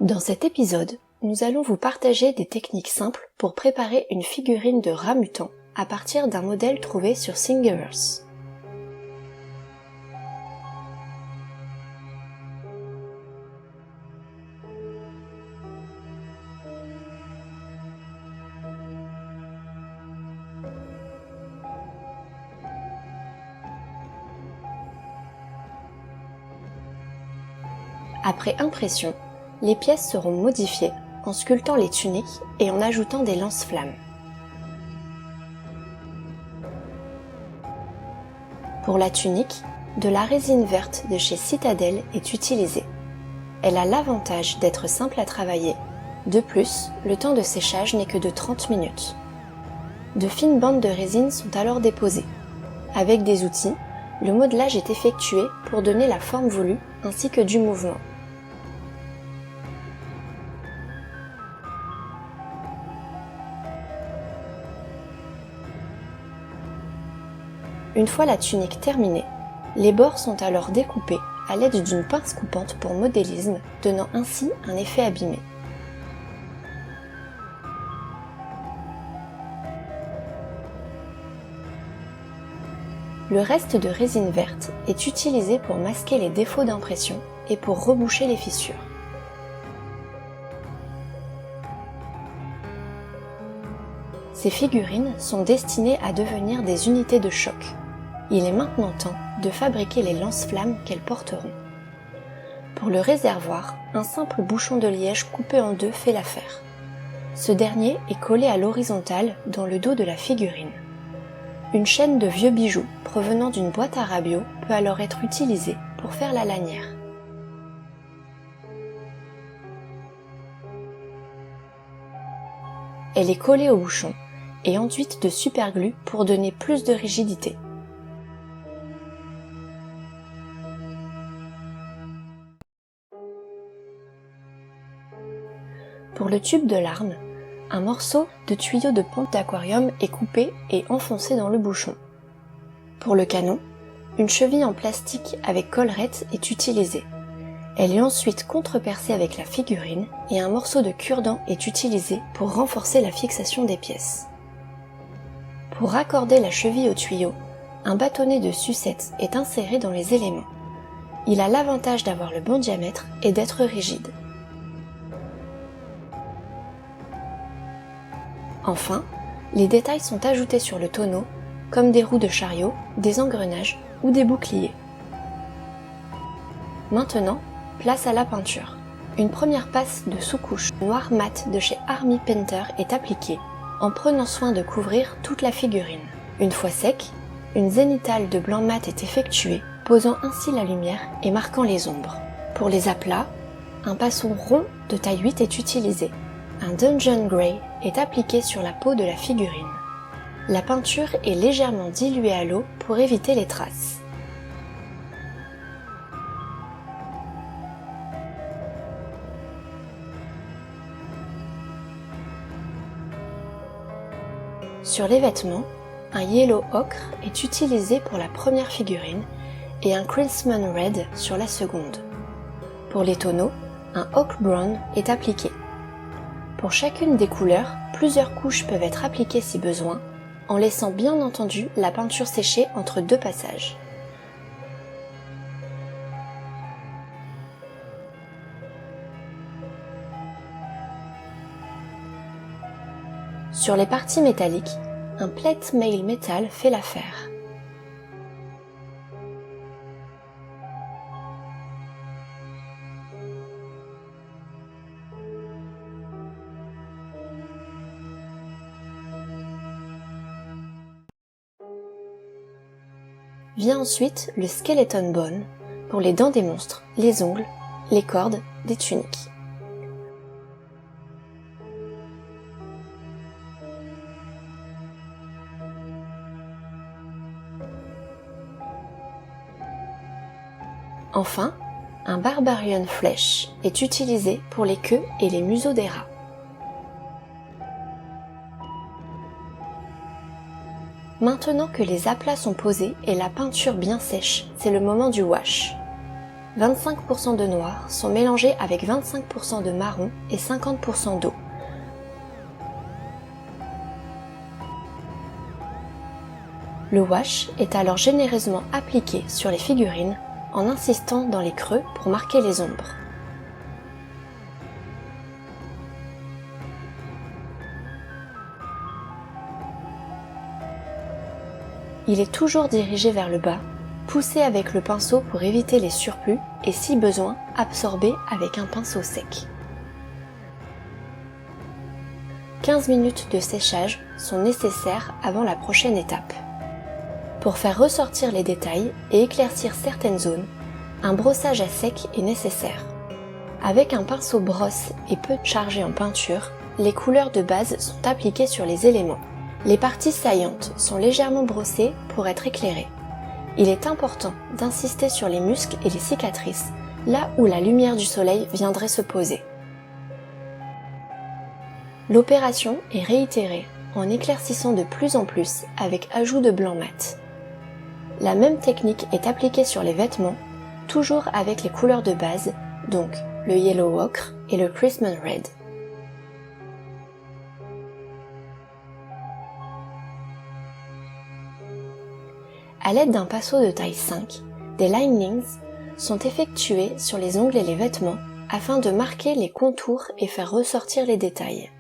Dans cet épisode, nous allons vous partager des techniques simples pour préparer une figurine de rat mutant à partir d'un modèle trouvé sur Thingiverse. Après impression, les pièces seront modifiées en sculptant les tuniques et en ajoutant des lance-flammes. Pour la tunique, de la résine verte de chez Citadel est utilisée. Elle a l'avantage d'être simple à travailler. De plus, le temps de séchage n'est que de 30 minutes. De fines bandes de résine sont alors déposées. Avec des outils, le modelage est effectué pour donner la forme voulue ainsi que du mouvement. Une fois la tunique terminée, les bords sont alors découpés à l'aide d'une pince coupante pour modélisme, donnant ainsi un effet abîmé. Le reste de résine verte est utilisé pour masquer les défauts d'impression et pour reboucher les fissures. Ces figurines sont destinées à devenir des unités de choc. Il est maintenant temps de fabriquer les lance-flammes qu'elles porteront. Pour le réservoir, un simple bouchon de liège coupé en deux fait l'affaire. Ce dernier est collé à l'horizontale dans le dos de la figurine. Une chaîne de vieux bijoux provenant d'une boîte à rabiot peut alors être utilisée pour faire la lanière. Elle est collée au bouchon et enduite de superglue pour donner plus de rigidité. Pour le tube de larme, un morceau de tuyau de pompe d'aquarium est coupé et enfoncé dans le bouchon. Pour le canon, une cheville en plastique avec collerette est utilisée. Elle est ensuite contrepercée avec la figurine et un morceau de cure-dent est utilisé pour renforcer la fixation des pièces. Pour raccorder la cheville au tuyau, un bâtonnet de sucette est inséré dans les éléments. Il a l'avantage d'avoir le bon diamètre et d'être rigide. Enfin, les détails sont ajoutés sur le tonneau, comme des roues de chariot, des engrenages ou des boucliers. Maintenant, place à la peinture. Une première passe de sous-couche noir mat de chez Army Painter est appliquée, en prenant soin de couvrir toute la figurine. Une fois sec, une zénithale de blanc mat est effectuée, posant ainsi la lumière et marquant les ombres. Pour les aplats, un passon rond de taille 8 est utilisé. Un Dungeon Grey est appliqué sur la peau de la figurine. La peinture est légèrement diluée à l'eau pour éviter les traces. Sur les vêtements, un Yellow Ocre est utilisé pour la première figurine et un Crimson Red sur la seconde. Pour les tonneaux, un Oak Brown est appliqué. Pour chacune des couleurs, plusieurs couches peuvent être appliquées si besoin, en laissant bien entendu la peinture sécher entre deux passages. Sur les parties métalliques, un plate mail métal fait l'affaire. Vient ensuite le skeleton bone pour les dents des monstres, les ongles, les cordes des tuniques. Enfin, un Barbarian Flesh est utilisé pour les queues et les museaux des rats. Maintenant que les aplats sont posés et la peinture bien sèche, c'est le moment du wash. 25% de noir sont mélangés avec 25% de marron et 50% d'eau. Le wash est alors généreusement appliqué sur les figurines en insistant dans les creux pour marquer les ombres. Il est toujours dirigé vers le bas, poussé avec le pinceau pour éviter les surplus et si besoin, absorbé avec un pinceau sec. 15 minutes de séchage sont nécessaires avant la prochaine étape. Pour faire ressortir les détails et éclaircir certaines zones, un brossage à sec est nécessaire. Avec un pinceau brosse et peu chargé en peinture, les couleurs de base sont appliquées sur les éléments. Les parties saillantes sont légèrement brossées pour être éclairées. Il est important d'insister sur les muscles et les cicatrices, là où la lumière du soleil viendrait se poser. L'opération est réitérée en éclaircissant de plus en plus avec ajout de blanc mat. La même technique est appliquée sur les vêtements, toujours avec les couleurs de base, donc le yellow ocre et le Christmas red. À l'aide d'un pinceau de taille 5, des linings sont effectués sur les ongles et les vêtements afin de marquer les contours et faire ressortir les détails.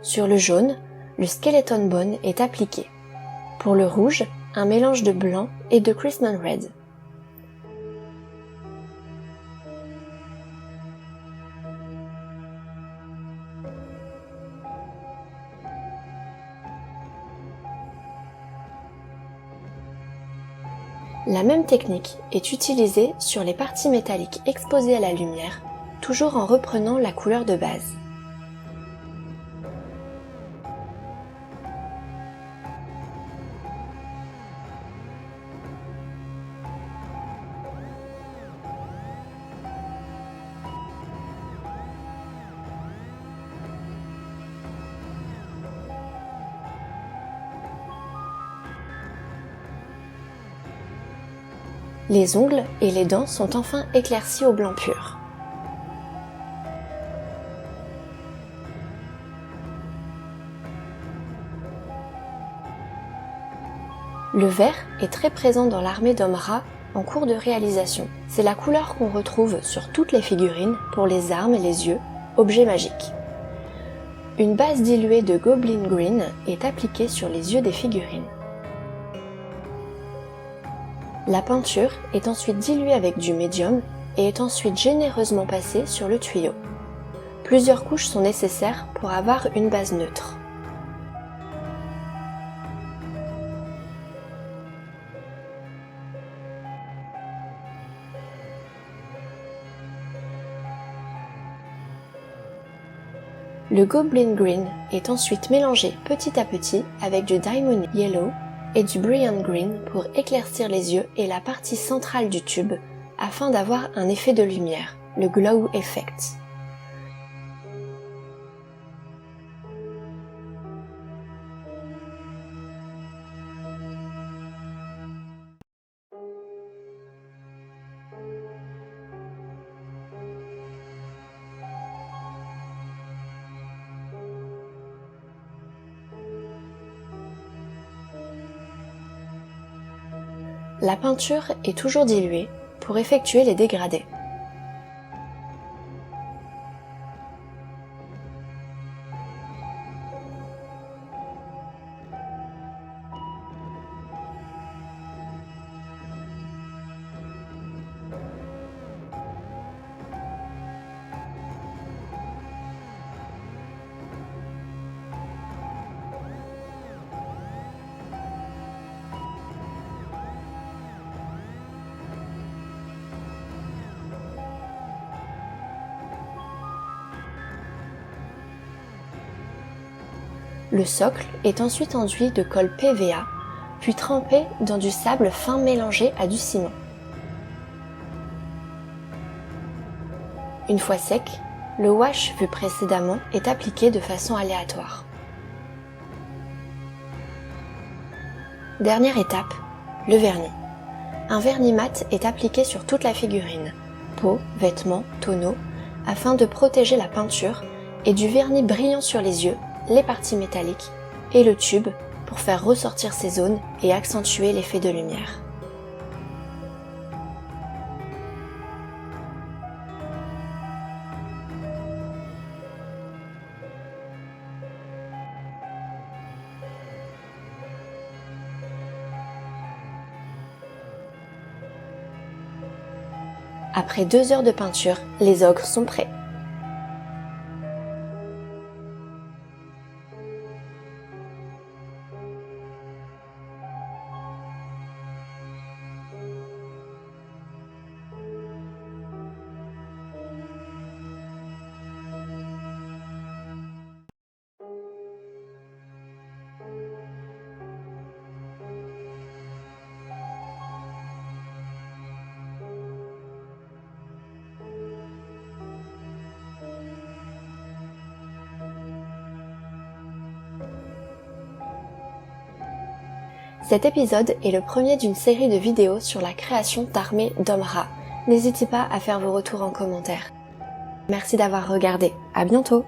Sur le jaune, le skeleton bone est appliqué. Pour le rouge, un mélange de blanc et de Christmas red. La même technique est utilisée sur les parties métalliques exposées à la lumière, toujours en reprenant la couleur de base. Les ongles et les dents sont enfin éclaircis au blanc pur. Le vert est très présent dans l'armée d'hommes rats en cours de réalisation. C'est la couleur qu'on retrouve sur toutes les figurines pour les armes et les yeux, objets magiques. Une base diluée de Goblin Green est appliquée sur les yeux des figurines. La peinture est ensuite diluée avec du médium et est ensuite généreusement passée sur le tuyau. Plusieurs couches sont nécessaires pour avoir une base neutre. Le Goblin Green est ensuite mélangé petit à petit avec du Diamond Yellow et du Brilliant Green pour éclaircir les yeux et la partie centrale du tube afin d'avoir un effet de lumière, le Glow Effect. La peinture est toujours diluée pour effectuer les dégradés. Le socle est ensuite enduit de colle PVA, puis trempé dans du sable fin mélangé à du ciment. Une fois sec, le wash vu précédemment est appliqué de façon aléatoire. Dernière étape, le vernis. Un vernis mat est appliqué sur toute la figurine. peau, vêtements, tonneaux, afin de protéger la peinture, et du vernis brillant sur les yeux, les parties métalliques et le tube pour faire ressortir ces zones et accentuer l'effet de lumière. Après 2 heures de peinture, les ogres sont prêts. Cet épisode est le premier d'une série de vidéos sur la création d'armées d'hommes-rats. N'hésitez pas à faire vos retours en commentaire. Merci d'avoir regardé, à bientôt!